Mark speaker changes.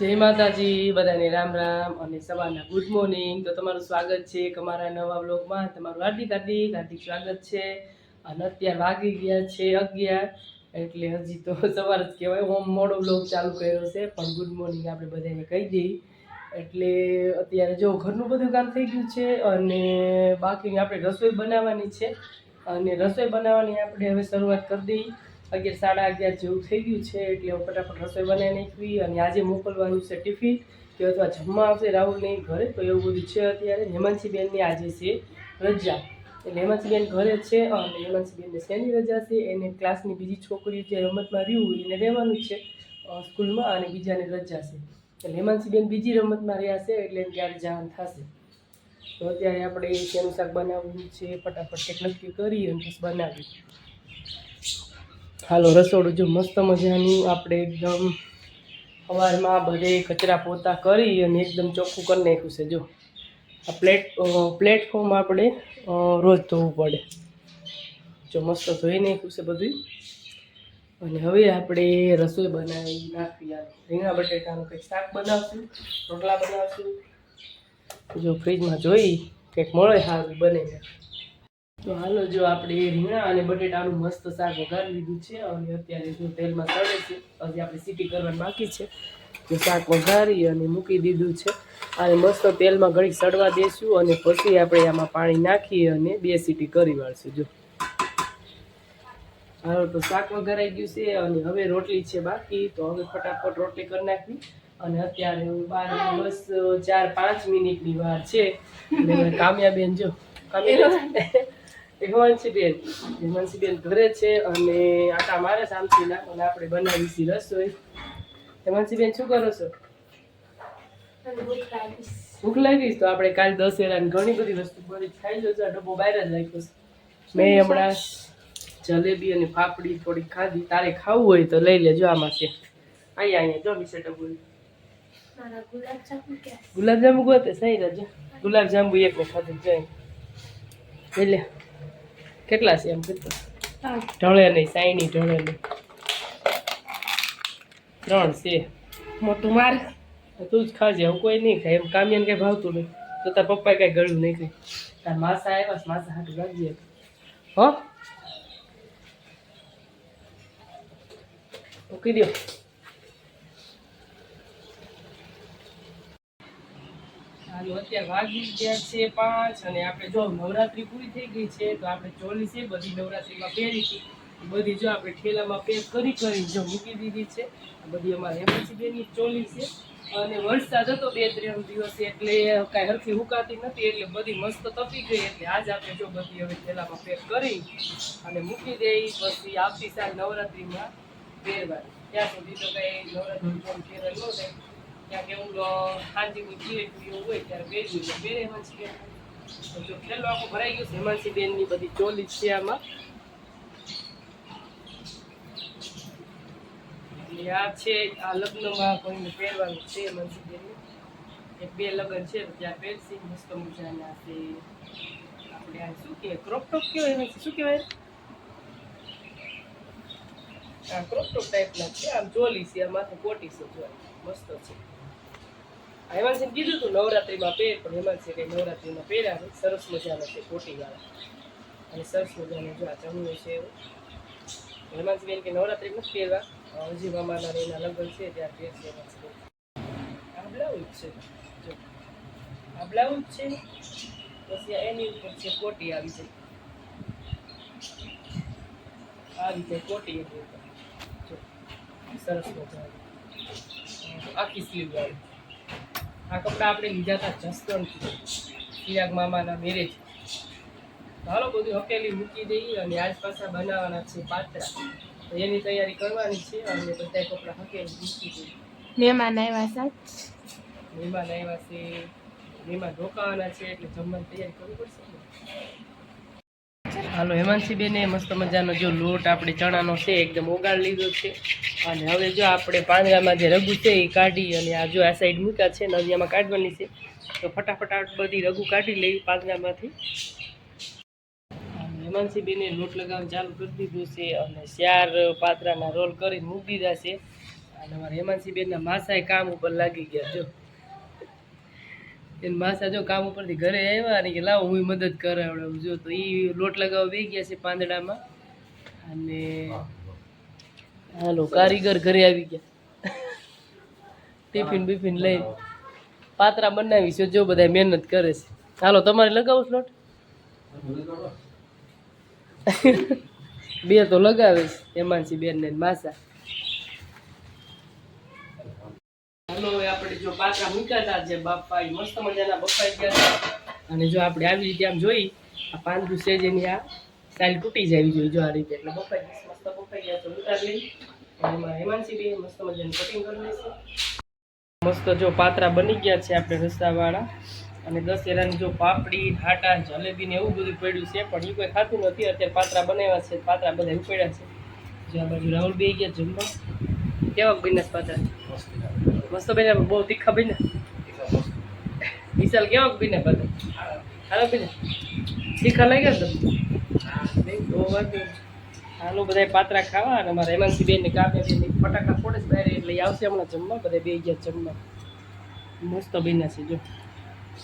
Speaker 1: જય માતાજી, બધાને રામ રામ અને સવારના ગુડ મોર્નિંગ। તો તમારું સ્વાગત છે અમારા નવા વ્લોગમાં। તમારું હાર્દિક સ્વાગત છે। અને અત્યારે વાગી ગયા છે 11, એટલે હજી તો સવાર જ કહેવાય। હું મોડો વ્લોગ ચાલુ કર્યો છે, પણ ગુડ મોર્નિંગ આપણે બધાને કહી દઈએ। એટલે અત્યારે જો ઘરનું બધું કામ થઈ ગયું છે અને બાકી આપણે રસોઈ બનાવવાની છે, અને રસોઈ બનાવવાની આપણે હવે શરૂઆત કરી દઈએ। 11 સાડા 11 જેવું થઈ ગયું છે, એટલે હું ફટાફટ રસોઈ બનાવી નાખવી। અને આજે મોકલવાનું છે ટિફિન કે અથવા જમવા આવશે રાહુલની ઘરે, તો એવું બધું છે અત્યારે। હેમાંશીબેનની આજે છે રજા, એટલે હેમાંશીબેન ઘરે છે અને હેમાંશીબેનને શેની રજા છે, એને ક્લાસની બીજી છોકરીઓ જે રમતમાં રહ્યું એને રહેવાનું છે સ્કૂલમાં, અને બીજાને રજા છે। એટલે હેમાંશીબેન બીજી રમતમાં રહ્યા છે, એટલે ત્યારે જવાનું થશે। તો અત્યારે આપણે શેનું શાક બનાવવું છે ફટાફટ કંઈક નક્કી કરી અને પછી બનાવી। હાલો, રસોડું જો મસ્ત મજાનું આપણે એકદમ સવારમાં બધે કચરા પોતા કરી અને એકદમ ચોખ્ખું કરી નાખ્યું છે। જો આ પ્લેટફોર્મ આપણે રોજ ધોવું પડે, જો મસ્ત ધોઈ નાખ્યું છે બધું। અને હવે આપણે રસોઈ બનાવી નાખવી। રીંગણા બટેટાનું કંઈક શાક બનાવશું, રોટલા બનાવશું। જો ફ્રીજમાં જોઈ કંઈક મળે સારું બને। તો હાલો, જો આપણે રીંગણા અને બટેટાનું મસ્ત શાક વઘારી લીધું છે, અને અત્યારે જો તેલમાં તળે છે। હજી આપણે સીટી કરવાની બાકી છે, તો શાક વઘારી અને મૂકી દીધું છે, અને મસ્ત તેલમાં ઘડીક સડવા દઈશું, અને પછી આપણે આમાં પાણી નાખી અને 2 સીટી કરી વાળશું। જો હાલો, તો શાક વઘારાઈ ગયું છે, અને હવે રોટલી છે બાકી, તો હવે ફટાફટ રોટલી કરી નાખવી। અને અત્યારે બસ 4-5 મિનિટની વાર છે, એટલે કામ્યાબેન જો હેમાંશીબેન ઘરે છે અને આટા મારે શાંતિના, અને આપણે બનાવીશી રસોઈ। હેમાંશીબેન શું કરો છો? ભૂખ લાગી? તો આપણે કાલ દશેરાની ઘણી બધી વસ્તુ બધી ખાઈ લો। આ ડબ્બો બહાર જ રાખ્યો છે, મેં હમણાં જલેબી અને ફાફડી થોડી ખાધી। તારે ખાવું હોય તો લઈ લેજો, આમાં છે। અહીંયા જો વિશે ડબ્બો ગુલાબજાંબુ ગોતે સહી રજો, ગુલાબજાંબુ એક ને ખાધું જાય એટલે કેટલા છે એમ કેટલા ઢળે નહીં, સાઈની ઢળે નહીં, 3 છે મોટું માર, તું જ ખાજે, હું કોઈ નહીં ખાય। એમ કામ્યાને કંઈ ભાવતું નહીં, તો તાર પપ્પાએ કાંઈ ગળ્યું નહીં કંઈ। તાર માસા આવ્યા છે, માસા હાટું રાખજે હો, મૂકી દો। હાલો, અત્યારે વાગી ગયા છે 5, અને આપણે જો નવરાત્રી પૂરી થઈ ગઈ છે, તો આપણે ચોલી છે બધી નવરાત્રીમાં પહેરી હતી, બધી જો આપણે ઠેલામાં પેક કરી જો મૂકી દીધી છે। આ બધી અમારે હેમાંશીબેનની ચોલી છે, અને વરસાદ હતો 2-3 દિવસ, એટલે કાંઈ હરખી હુકાતી નથી, એટલે બધી મસ્ત તપી ગઈ। એટલે આજ આપણે જો બધી હવે ઠેલામાં પેક કરી અને મૂકી દઈ, પછી આવતી સાલ નવરાત્રીમાં પહેરવાની। ત્યાં સુધી તો કંઈ નવરાત્રી પહેરવા ન થાય, ત્યાં કે હું હાજી એવું હોય ત્યારે પહેરવી એટલે પહેરે હેમાંશીબેન। તો જો ખેલો આખો ભરાઈ ગયો છે હેમાંશીબેનની બધી ચોલી છે આમાં। એટલે આ છે, આ લગ્નમાં કોઈને પહેરવાનું છે હેમાંશીબેનને, 1-2 લગ્ન છે તો ત્યાં પહેરશી મસ્ત મજાના છે। આપણે આ શું કહેવાય, ક્રોપ ટોપ કહેવાય, શું કહેવાય, આ ક્રોપ ટોપ ટાઈપના છે। આમ ચોલી છે, આ માથે કોટી છે, જો મસ્ત છે। હેમાંશીને કીધું તું નવરાત્રીમાં પહેર, પણ હેમાંશી કંઈ નવરાત્રીમાં પહેર્યા નહીં। સરસ મજાના છે કોટીવાળા, અને સરસ મજાના જો આ જમવું છે એવું। હેમાંશીબેન કે નવરાત્રી નથી પહેરવા, હજી મામાના એના લગ્ન છે ત્યાં પહેરશે હેમાંશીબેન। આ બ્લાઉઝ છે, જો આ બ્લાઉઝ છે, પછી એની ઉપર છે કોટી આવી જાય, આવી જાય કોટી એની ઉપર, જો સરસ મજાની આખી સ્લીવ વાળી। આ કપડાં આપણે લીધા હતા જસદણથી, ચિરાગ મામાના મેરેજ। હાલો, બધું હકેલી મૂકી દઈએ, અને આજ પાછા બનાવવાના છે પાત્રા, તો એની તૈયારી કરવાની છે, અને બધા કપડાં હકેલી મૂકી દઈએ। મહેમાન આવ્યા છે, મહેમાન રોકાવાના છે, એટલે જમવાની તૈયારી કરવી પડશે ને। હાલો, હેમાંશીબેને મસ્ત મજાનો જો લોટ આપણે ચણાનો છે એકદમ ઓગાળી લીધો છે, અને હવે જો આપણે પાંદડામાં જે રગુ છે એ કાઢી, અને આ જો આ સાઈડ મૂક્યા છે, નદીયામાં કાઢવાની છે, તો ફટાફટ આ બધી રગુ કાઢી લઈ પાંદડામાંથી। હેમાંશીબેને લોટ લગાવવાનું ચાલુ કરી દીધું છે, અને 4 પાત્રાના રોલ કરીને મૂકી દીધા છે, અને અમારા હેમાંસી બેનના માસાએ કામ ઉપર લાગી ગયા જો. એને માસા જો કામ ઉપરથી ઘરે આવ્યા અને કે લાવો હું મદદ કરાવડાવું જો. તો એ લોટ લગાવવા બેસી ગયા છે પાંદડામાં. અને હાલો કારીગર ઘરે આવી ગયા ટિફિન બિફિન લઈને પાત્રા બનાવી છે જો. બધા મહેનત કરે છે. હાલો તમારે લગાવો લોટ બે તો લગાવે છે હેમાંસી બેન ને માસા. હાલો હવે આપણે જો પાત્રા મૂક્યા છે બાપા એ મસ્ત મજાના બફાઈ ગયા છે. અને જો આપણે આવી રીતે આમ જોઈ આ પાંદડું છે જેની આ સાઈલ તૂટી જવી જોઈએ જો આ રીતે. એટલે બફાઈ મસ્ત બફાઈ ગયા તો ઉતારી લઈ. અને એમાં હેમાંસી બેન મસ્ત મજાનું કટિંગ કરી લઈશું. મસ્ત જો પાત્રા બની ગયા છે આપણે રસાવાળા. અને દશેરાની જો પાપડી હાટા જલેબી ને એવું બધું પડ્યું છે પણ એ કોઈ ખાતું નથી. અત્યારે પાત્રા બનાવ્યા છે પાત્રા બધા ઉપાડ્યા છે. જો આ બાજુ રાહુલ બે ગયા જમવા. કેવા બન્યા પાત્રા? મસ્ત બન્યા. બહુ તીખા બન્યા. વિશાલ કેવા બન્યા પાત્રા? સારા બન્યા. તીખા લાગ્યા તમને? તો વાત હાલો બધા પાત્રા ખાવા. અને અમારા હેમાંસી બેન ને કાવ્યા બેન ફટાકા ફોડે બહાર એટલે આવશે હમણાં જમવા. બધા બે ગયા જમવા. મસ્ત બન્યા છે જો.